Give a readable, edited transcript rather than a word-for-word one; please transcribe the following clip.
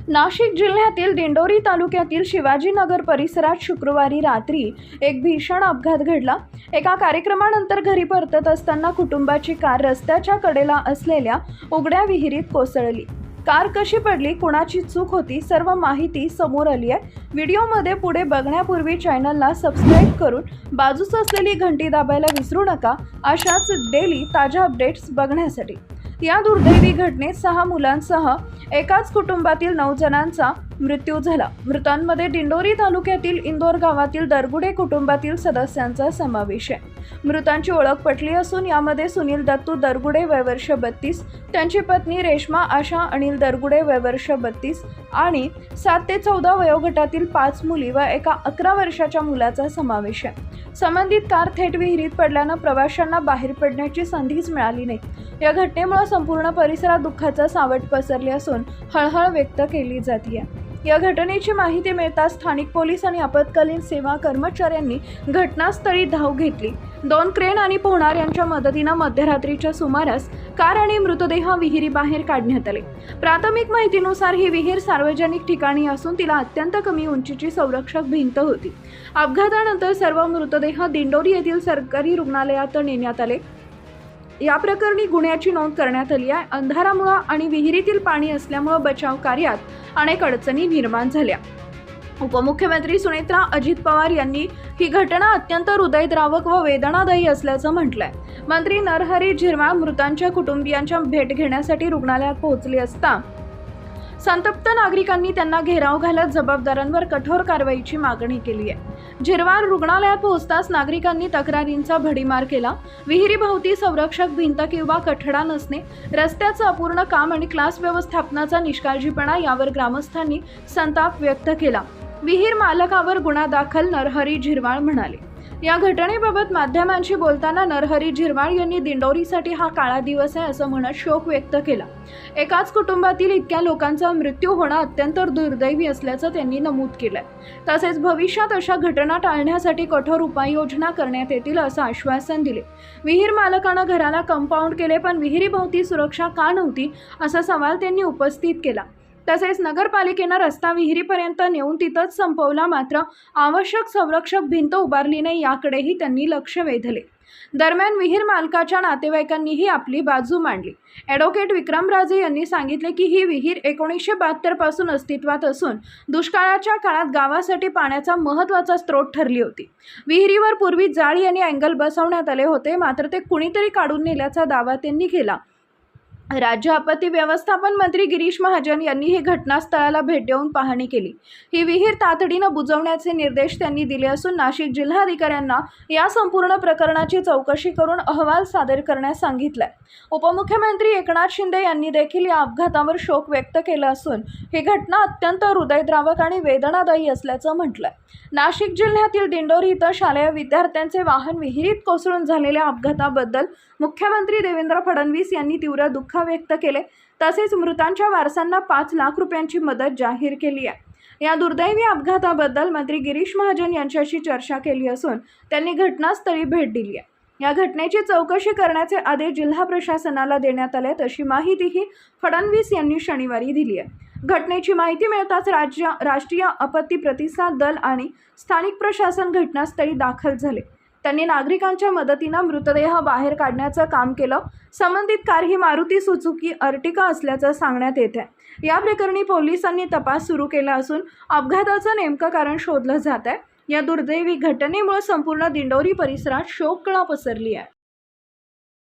नाशिक जिल्ह्यातील दिंडोरी तालुक्यातील शिवाजीनगर परिसरात शुक्रवारी रात्री एक भीषण अपघात घडला। एका कार्यक्रमानंतर घरी परतत असताना कुटुंबाची कार रस्त्याच्या कडेला असलेल्या उघड्या विहिरीत कोसळली। कार कशी पडली, कुणाची चूक होती, सर्व माहिती समोर आली आहे। व्हिडिओमध्ये पुढे बघण्यापूर्वी चॅनलला सबस्क्राईब करून बाजूस असलेली घंटी दाबायला विसरू नका, अशाच डेली ताज्या अपडेट्स बघण्यासाठी। या दुर्दैवी घटनेत 6 मुलांसह एकाच कुटुंबातील 9 जणांचा मृत्यू झाला। मृतांमध्ये दिंडोरी तालुक्यातील इंदोर गावातील दरगुडे कुटुंबातील सदस्यांचा समावेश आहे। मृतांची ओळख पटली असून यामध्ये सुनील दत्तू दरगुडे वय वर्ष 32, त्यांची पत्नी रेश्मा आशा अनिल दरगुडे वय वर्ष 32 आणि 7 ते 14 वयोगटातील 5 मुली व एका 11 वर्षाच्या मुलाचा समावेश आहे। संबंधित कार थेट विहिरीत पडल्यानं प्रवाशांना बाहेर पडण्याची संधीच मिळाली नाही। या घटनेमुळे संपूर्ण परिसरात दुःखाचा सावट पसरले असून हळहळ व्यक्त केली जाते। या घटनेची माहिती मिळताच स्थानिक पोलीस आणि आपत्कालीन सेवा कर्मचाऱ्यांनी घटनास्थळी धाव घेतली। 2 क्रेन आणि पोहणार यांच्या मदतीने मध्यरात्रीच्या सुमारास कार आणि मृतदेह विहिरी बाहेर काढण्यात आले। प्राथमिक माहितीनुसार ही विहीर सार्वजनिक ठिकाणी असून तिला अत्यंत कमी उंचीची संरक्षक भिंत होती। अपघातानंतर सर्व मृतदेह दिंडोरी येथील सरकारी रुग्णालयात नेण्यात आले। या प्रकरणी गुन्ह्याची नोंद करण्यात आली आहे। अंधारामुळे आणि विहिरीतील पाणी असल्यामुळे बचाव कार्यात अनेक अडचणी निर्माण झाल्या। उपमुख्यमंत्री सुनेत्रा अजित पवार यांनी ही घटना अत्यंत हृदयद्रावक व वेदनादायी असल्याचं म्हटलंय। मंत्री नरहरी झिरवाळ मृतांच्या कुटुंबियांच्या भेट घेण्यासाठी रुग्णालयात पोहोचले असता संतप्त नागरिकांनी त्यांना घेराव घालत जबाबदारांवर कठोर कारवाईची मागणी केली आहे। झिरवाळ रुग्णालयात पोहोचताच नागरिकांनी तक्रारींचा भडीमार केला। विहिरीभोवती संरक्षक भिंत किंवा कठडा नसणे, रस्त्याचं अपूर्ण काम आणि क्लास व्यवस्थापनाचा निष्काळजीपणा यावर ग्रामस्थांनी संताप व्यक्त केला। विहीर मालकावर गुन्हा दाखल, नरहरी झिरवाळ म्हणाले। या घटनेबाबत माध्यमांशी बोलताना नरहरी झिरवाळ यांनी दिंडोरीसाठी हा काळा दिवस आहे असं म्हणत शोक व्यक्त केला। एकाच कुटुंबातील इतक्या लोकांचा मृत्यू होणं अत्यंत दुर्दैवी असल्याचं त्यांनी नमूद केलंय। तसेच भविष्यात अशा घटना टाळण्यासाठी कठोर उपाययोजना करण्यात येतील असं आश्वासन दिले। विहीर मालकानं घराला कंपाऊंड केले पण विहिरीभोवती सुरक्षा का नव्हती असा सवाल त्यांनी उपस्थित केला। तसेच नगरपालिकेनं रस्ता विहिरीपर्यंत नेऊन तिथंच संपवला, मात्र आवश्यक संरक्षक भिंत उभारली नाही याकडेही त्यांनी लक्ष वेधले। दरम्यान विहीर मालकाच्या नातेवाईकांनीही आपली बाजू मांडली। ॲडव्होकेट विक्रमराजे यांनी सांगितले की ही विहीर 1972 पासून अस्तित्वात असून दुष्काळाच्या काळात गावासाठी पाण्याचा महत्त्वाचा स्रोत ठरली होती। विहिरीवर पूर्वी जाळी आणि अँगल बसवण्यात आले होते, मात्र ते कुणीतरी काढून नेल्याचा दावा त्यांनी केला। राज्य आपत्ती व्यवस्थापन मंत्री गिरीश महाजन यांनी ही घटनास्थळाला भेट देऊन पाहणी केली। ही विहीर तातडीने बुजवण्याचे निर्देश त्यांनी दिले असून नाशिक जिल्हाधिकाऱ्यांना या संपूर्ण प्रकरणाची चौकशी करून अहवाल सादर करण्यास सांगितलाय। उपमुख्यमंत्री एकनाथ शिंदे यांनी देखील या अपघातावर शोक व्यक्त केला असून ही घटना अत्यंत हृदयद्रावक आणि वेदनादायी असल्याचं म्हटलंय। नाशिक जिल्ह्यातील दिंडोरी इथं शालेय विद्यार्थ्यांचे वाहन विहिरीत कोसळून झालेल्या अपघाताबद्दल मुख्यमंत्री देवेंद्र फडणवीस यांनी तीव्र दुःख व्यक्त केले। तसेच मृतांच्या वारसांना 5 लाख रुपयांची मदत जाहीर केली आहे। या दुर्दैवी अपघाताबद्दल मंत्री गिरीश महाजन यांच्याशी चर्चा केली असून त्यांनी घटनास्थळी भेट दिली आहे। या घटनेची चौकशी करण्याचे आदेश जिल्हा प्रशासनाला देण्यात आले, अशी माहितीही फडणवीस यांनी शनिवारी दिली आहे। घटनेची माहिती मिळताच राष्ट्रीय आपत्ती प्रतिसाद दल आणि स्थानिक प्रशासन घटनास्थळी दाखल झाले। त्यांनी नागरिकांच्या मदतीने मृतदेह बाहेर काढण्याचं काम केलं। संबंधित कार ही मारुती सुझुकी अर्टिगा असल्याचं सांगण्यात येत आहे। या प्रकरणी पोलिसांनी तपास सुरू केला असून अपघाताचं नेमकं कारण शोधलं जात आहे। या दुर्दैवी घटनेमुळे संपूर्ण दिंडोरी परिसरात शोककळा पसरली आहे।